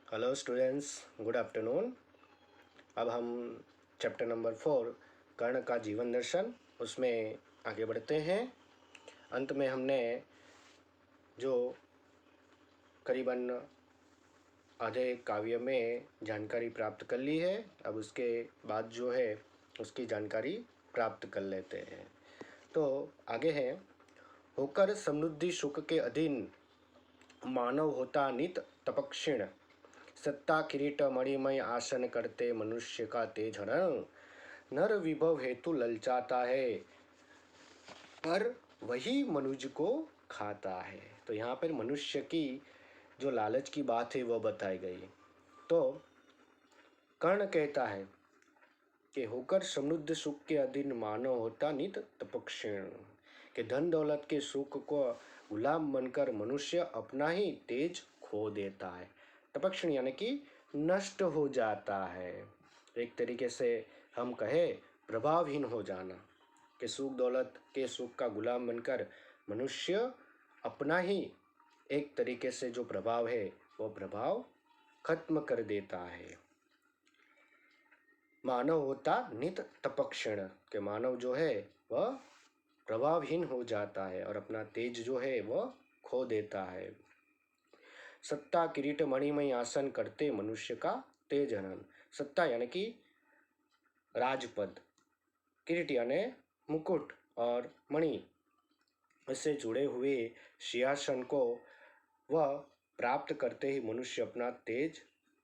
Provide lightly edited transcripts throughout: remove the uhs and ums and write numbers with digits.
Hello students, good afternoon. अब हम chapter number 4 कर्ण का जीवन दर्शन उसमें आगे बढ़ते हैं। अंत में हमने जो करीबन आधे काव्य में जानकारी प्राप्त कर ली है, अब उसके बाद जो है उसकी जानकारी प्राप्त कर लेते हैं। तो आगे है, होकर समृद्धि सुख के अधीन मानव होता नित तपक्षीण, सत्ता किरीट मणिमय आसन करते मनुष्य का तेज हरण, नर विभव हेतु ललचाता है पर वही मनुज को खाता है। तो यहाँ पर मनुष्य की जो लालच की बात है वह बताई गई। तो कर्ण कहता है कि होकर समृद्ध सुख के अधीन मानव होता नित तपक्षीण, के धन दौलत के सुख को गुलाम बनकर मनुष्य अपना ही तेज खो देता है। तपक्षीण यानी कि नष्ट हो जाता है। एक तरीके से हम कहे प्रभावहीन हो जाना, कि सुख दौलत के सुख का गुलाम बनकर मनुष्य अपना ही एक तरीके से जो प्रभाव है वो प्रभाव खत्म कर देता है। मानव होता नित तपक्षण, के मानव जो है वह प्रभावहीन हो जाता है और अपना तेज जो है वह खो देता है। सत्ता किरीट मणिमय आसन करते मनुष्य का तेज हनन। सत्ता यानी कि राजपद, किरीट यानी मुकुट और मणि इससे जुड़े हुए सिंहासन को वह प्राप्त करते ही मनुष्य अपना तेज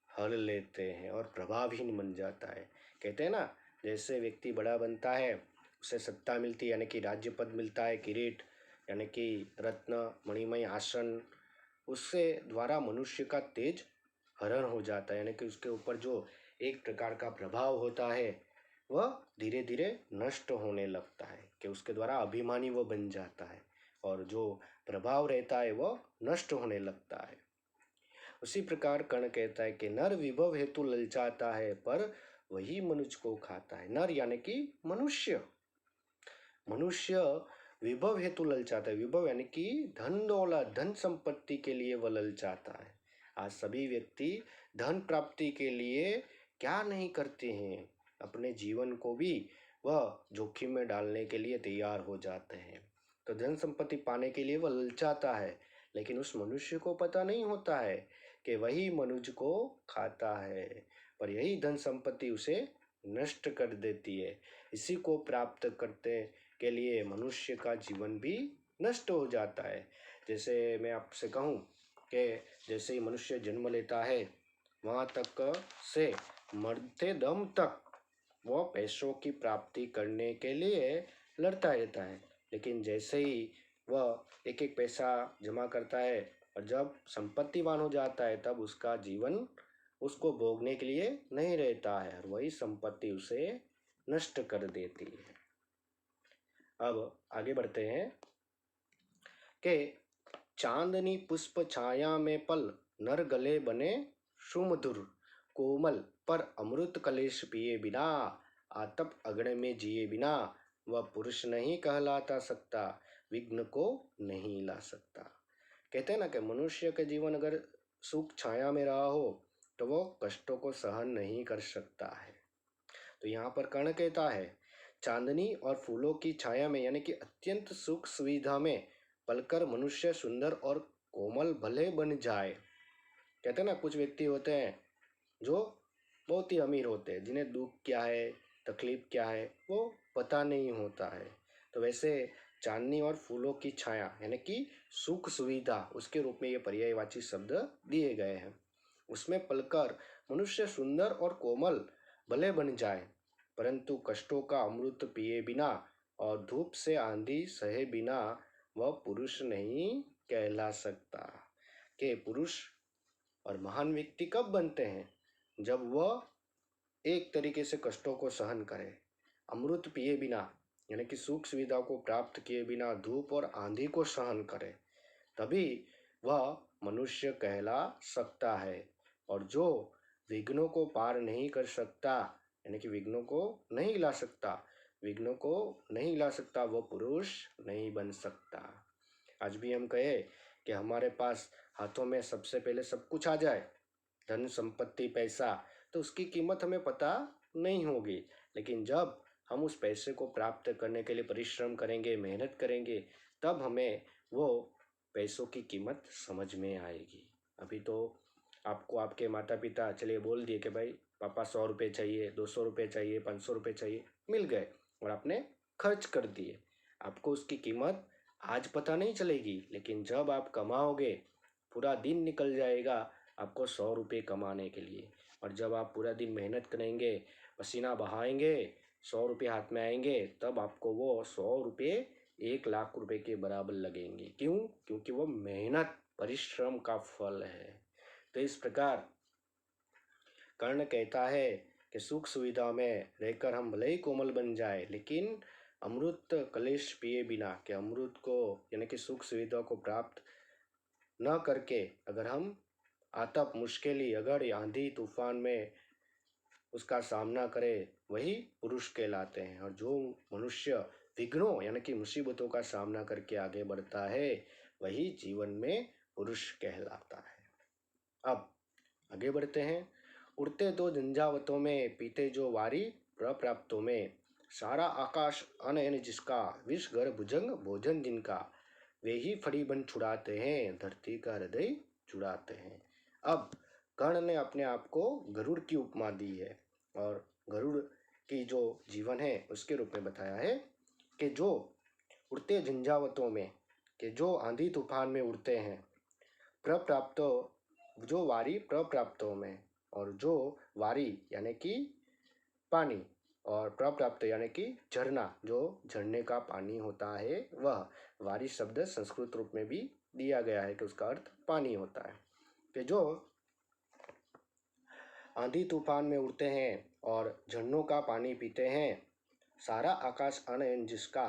हर लेते हैं और प्रभावहीन बन जाता है। कहते हैं ना, जैसे व्यक्ति बड़ा बनता है उसे सत्ता मिलती है यानी कि राज्य पद मिलता है, किरीट यानी कि रत्न मणिमय आसन, उससे द्वारा मनुष्य का तेज हरण हो जाता है यानी कि उसके ऊपर जो एक प्रकार का प्रभाव होता है वह धीरे धीरे नष्ट होने लगता है, कि उसके द्वारा अभिमानी वह बन जाता है और जो प्रभाव रहता है वह नष्ट होने लगता है। उसी प्रकार कर्ण कहता है कि नर विभव हेतु ललचाता है पर वही मनुष्य को खाता है। नर यानी कि मनुष्य, मनुष्य विभव हेतु ललचाता है। विभव यानी कि धन दौलत धन संपत्ति के लिए वह ललचाता है। आज सभी व्यक्ति धन प्राप्ति के लिए क्या नहीं करते हैं, अपने जीवन को भी वह जोखिम में डालने के लिए तैयार हो जाते हैं। तो धन संपत्ति पाने के लिए वह ललचाता है, लेकिन उस मनुष्य को पता नहीं होता है कि वही मनुष्य को खाता है, पर यही धन संपत्ति उसे नष्ट कर देती है। इसी को प्राप्त करते के लिए मनुष्य का जीवन भी नष्ट हो जाता है। जैसे मैं आपसे कहूँ कि जैसे ही मनुष्य जन्म लेता है वहाँ तक से मरते दम तक वह पैसों की प्राप्ति करने के लिए लड़ता रहता है, लेकिन जैसे ही वह एक एक पैसा जमा करता है और जब संपत्तिवान हो जाता है तब उसका जीवन उसको भोगने के लिए नहीं रहता है और वही संपत्ति उसे नष्ट कर देती है। अब आगे बढ़ते हैं कि चांदनी पुष्प छाया में पल, नर गले बने सुमधुर कोमल, पर अमृत कलेश पिए बिना आतप अग्नि में जिए बिना वह पुरुष नहीं कहलाता सकता, विघ्न को नहीं ला सकता। कहते हैं ना कि मनुष्य के जीवन अगर सुख छाया में रहा हो तो वो कष्टों को सहन नहीं कर सकता है। तो यहाँ पर कर्ण कहता है चांदनी और फूलों की छाया में यानी कि अत्यंत सुख सुविधा में पलकर मनुष्य सुंदर और कोमल भले बन जाए। कहते हैं ना, कुछ व्यक्ति होते हैं जो बहुत ही अमीर होते हैं, जिन्हें दुख क्या है तकलीफ क्या है वो पता नहीं होता है। तो वैसे चांदनी और फूलों की छाया यानी कि सुख सुविधा, उसके रूप में ये पर्यायवाची शब्द दिए गए हैं। उसमें पलकर मनुष्य सुंदर और कोमल भले बन जाए, परंतु कष्टों का अमृत पिए बिना और धूप से आंधी सहे बिना वह पुरुष नहीं कहला सकता। कि पुरुष और महान व्यक्ति कब बनते हैं, जब वह एक तरीके से कष्टों को सहन करे, अमृत पिए बिना यानी कि सुख सुविधा को प्राप्त किए बिना धूप और आंधी को सहन करे, तभी वह मनुष्य कहला सकता है। और जो विघ्नों को पार नहीं कर सकता यानी कि विघ्नों को नहीं ला सकता, विघ्नों को नहीं ला सकता वो पुरुष नहीं बन सकता। आज भी हम कहे कि हमारे पास हाथों में सबसे पहले सब कुछ आ जाए धन संपत्ति पैसा, तो उसकी कीमत हमें पता नहीं होगी। लेकिन जब हम उस पैसे को प्राप्त करने के लिए परिश्रम करेंगे, मेहनत करेंगे, तब हमें वो पैसों की कीमत समझ में आएगी। अभी तो आपको आपके माता पिता चलिए बोल दिए कि भाई पापा 100 रुपये चाहिए, 200 रुपये चाहिए, 500 रुपये चाहिए, मिल गए और आपने खर्च कर दिए। आपको उसकी कीमत आज पता नहीं चलेगी, लेकिन जब आप कमाओगे, पूरा दिन निकल जाएगा आपको 100 रुपये कमाने के लिए, और जब आप पूरा दिन मेहनत करेंगे, पसीना बहाएंगे, 100 रुपये हाथ में आएंगे, तब आपको वो 100 रुपये 1 लाख रुपए के बराबर लगेंगे। क्यों? क्योंकि वो मेहनत परिश्रम का फल है। तो इस प्रकार कर्ण कहता है कि सुख सुविधा में रहकर हम भले ही कोमल बन जाए, लेकिन अमृत कलेश पिए बिना, कि अमृत को यानी कि सुख सुविधा को प्राप्त न करके अगर हम आतप मुश्किल अगर आंधी तूफान में उसका सामना करे, वही पुरुष कहलाते हैं। और जो मनुष्य विघ्नों यानी कि मुसीबतों का सामना करके आगे बढ़ता है, वही जीवन में पुरुष कहलाता है। अब आगे बढ़ते हैं। उड़ते तो झंझावतों में, पीते जो वारी प्रप्राप्तों में, सारा आकाश अनयन जिसका, विष घर भुजंग भोजन जिनका, वे ही फड़ी बन छुड़ाते हैं, धरती का हृदय जुड़ाते हैं। अब कर्ण ने अपने आप को गरुड़ की उपमा दी है, और गरुड़ की जो जीवन है उसके रूप में बताया है कि जो उड़ते झंझावतों में, कि जो आंधी तूफान में उड़ते हैं, प्रप्राप्त जो वारी प्रप्राप्तों में, और जो वारी यानी कि पानी, और प्रप्राप्त यानी कि झरना, जो झरने का पानी होता है, वह वारी शब्द संस्कृत रूप में भी दिया गया है कि उसका अर्थ पानी होता है। कि जो आंधी तूफान में उड़ते हैं और झरनों का पानी पीते हैं, सारा आकाश अनयन जिसका,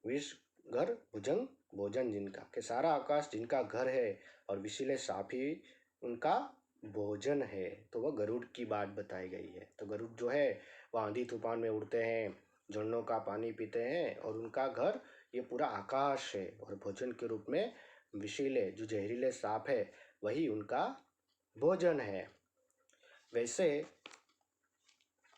विष घर भुजंग भोजन जिनका, कि सारा आकाश जिनका घर है और विषीले साप ही उनका भोजन है। तो वह गरुड़ की बात बताई गई है। तो गरुड़ जो है वह आंधी तूफान में उड़ते हैं, झरनों का पानी पीते हैं, और उनका घर ये पूरा आकाश है, और भोजन के रूप में विषीले जो जहरीले सांप है वही उनका भोजन है। वैसे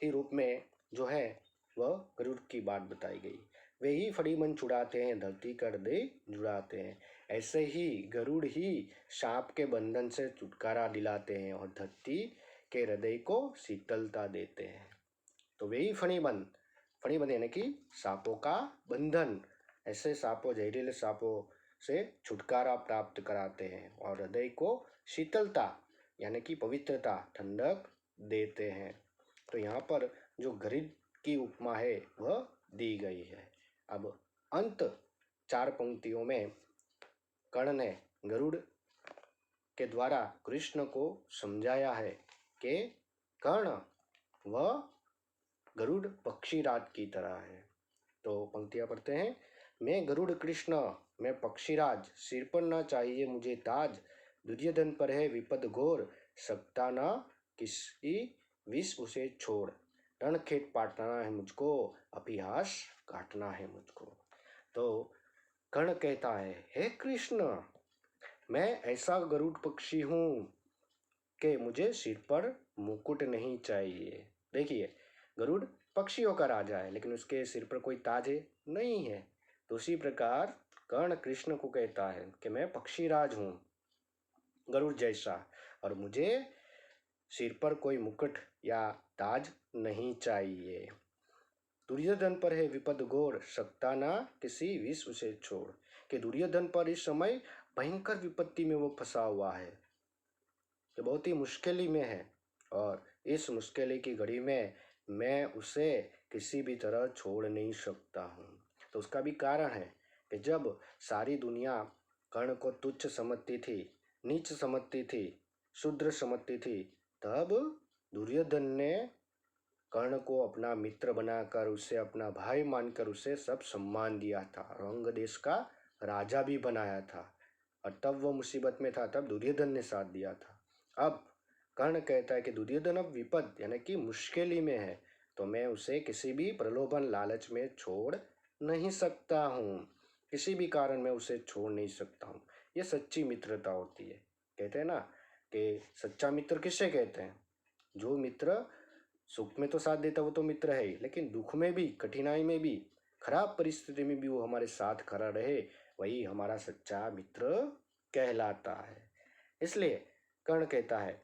ही रूप में जो है वह गरुड़ की बात बताई गई। वे ही फड़ी मन छुड़ाते हैं, धरती कर दे जुड़ाते हैं। ऐसे ही गरुड़ ही सांप के बंधन से छुटकारा दिलाते हैं और धरती के हृदय को शीतलता देते हैं। तो वे ही फणीबंद यानी कि सांपों का बंधन, ऐसे सांपों जहरीले सांपों से छुटकारा प्राप्त कराते हैं और हृदय को शीतलता यानी कि पवित्रता, ठंडक देते हैं। तो यहाँ पर जो गरुड़ की उपमा है वह दी गई है। अब अंत 4 पंक्तियों में कर्ण ने गरुड़ के द्वारा कृष्ण को समझाया है कि कर्ण वह गरुड़ पक्षीराज की तरह है। तो पंक्तियां पढ़ते हैं। मैं गरुड़ कृष्ण, मैं पक्षीराज, सिर पर न चाहिए मुझे ताज, दुर्योधन पर है विपद घोर, सकता न किसी विष उसे छोड़, रणखेत पाटना है मुझको, अभिहास काटना है मुझको। तो कर्ण कहता है, हे कृष्ण, मैं ऐसा गरुड़ पक्षी हूँ कि मुझे सिर पर मुकुट नहीं चाहिए। देखिए, गरुड़ पक्षियों का राजा है, लेकिन उसके सिर पर कोई ताज नहीं है। तो उसी प्रकार कर्ण कृष्ण को कहता है कि मैं पक्षीराज हूँ गरुड़ जैसा, और मुझे सिर पर कोई मुकुट या ताज नहीं चाहिए। दुर्योधन पर है विपद घोर, सकता ना किसी विष उसे छोड़। कि दुर्योधन पर इस समय भयंकर विपत्ति में वो फंसा हुआ है, जो बहुत ही मुश्किल में है, और इस मुश्किल की घड़ी में मैं उसे किसी भी तरह छोड़ नहीं सकता हूँ। तो उसका भी कारण है कि जब सारी दुनिया कर्ण को तुच्छ समझती थी, नीच समझती थी, शूद्र समझती थी, तब दुर्योधन ने कर्ण को अपना मित्र बनाकर, उसे अपना भाई मानकर उसे सब सम्मान दिया था, और अंग देश का राजा भी बनाया था। और तब वो मुसीबत में था, तब दुर्योधन ने साथ दिया था। अब कर्ण कहता है कि दुर्योधन अब विपद यानी कि मुश्किल में है, तो मैं उसे किसी भी प्रलोभन लालच में छोड़ नहीं सकता हूँ, किसी भी कारण मैं उसे छोड़ नहीं सकता हूँ। ये सच्ची मित्रता होती है। कहते हैं ना कि सच्चा मित्र किसे कहते हैं? जो मित्र सुख में तो साथ देता वो तो मित्र है ही, लेकिन दुख में भी, कठिनाई में भी, खराब परिस्थिति में भी वो हमारे साथ खड़ा रहे, वही हमारा सच्चा मित्र कहलाता है। इसलिए कर्ण कहता है,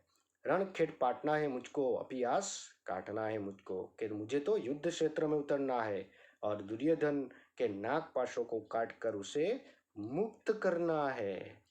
रणखेड़ पाटना है मुझको, अपियास काटना है मुझको, कि मुझे तो युद्ध क्षेत्र में उतरना है और दुर्योधन के नाग पाशों को काट कर उसे मुक्त करना है।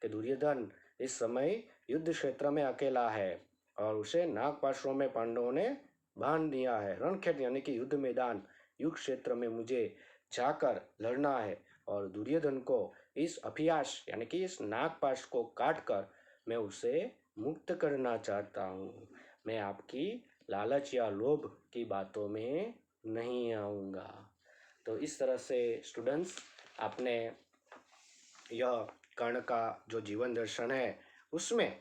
कि दुर्योधन इस समय युद्ध क्षेत्र में अकेला है और उसे नागपाशों में पांडवों ने बांध दिया है। रणखेड़ यानी कि युद्ध मैदान, युद्ध क्षेत्र में मुझे जाकर लड़ना है और दुर्योधन को इस अभियास यानी कि इस नागपाश को काट कर मैं उसे मुक्त करना चाहता हूँ। मैं आपकी लालच या लोभ की बातों में नहीं आऊँगा। तो इस तरह से स्टूडेंट्स, आपने यह कर्ण का जो जीवन दर्शन है उसमें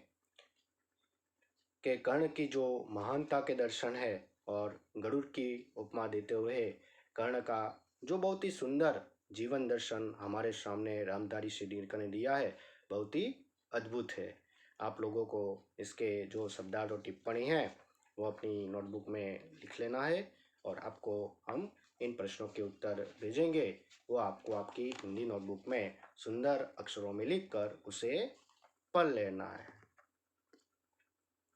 के कर्ण की जो महानता के दर्शन है और गरुड़ की उपमा देते हुए कर्ण का जो बहुत ही सुंदर जीवन दर्शन हमारे सामने रामधारी सिद्दीकी ने दिया है, बहुत ही अद्भुत है। आप लोगों को इसके जो शब्दार्थ और टिप्पणी है वो अपनी नोटबुक में लिख लेना है और आपको हम इन प्रश्नों के उत्तर भेजेंगे। वो आपको आपकी हिंदी नोटबुक में सुंदर अक्षरों में लिखकर उसे पढ़ लेना है।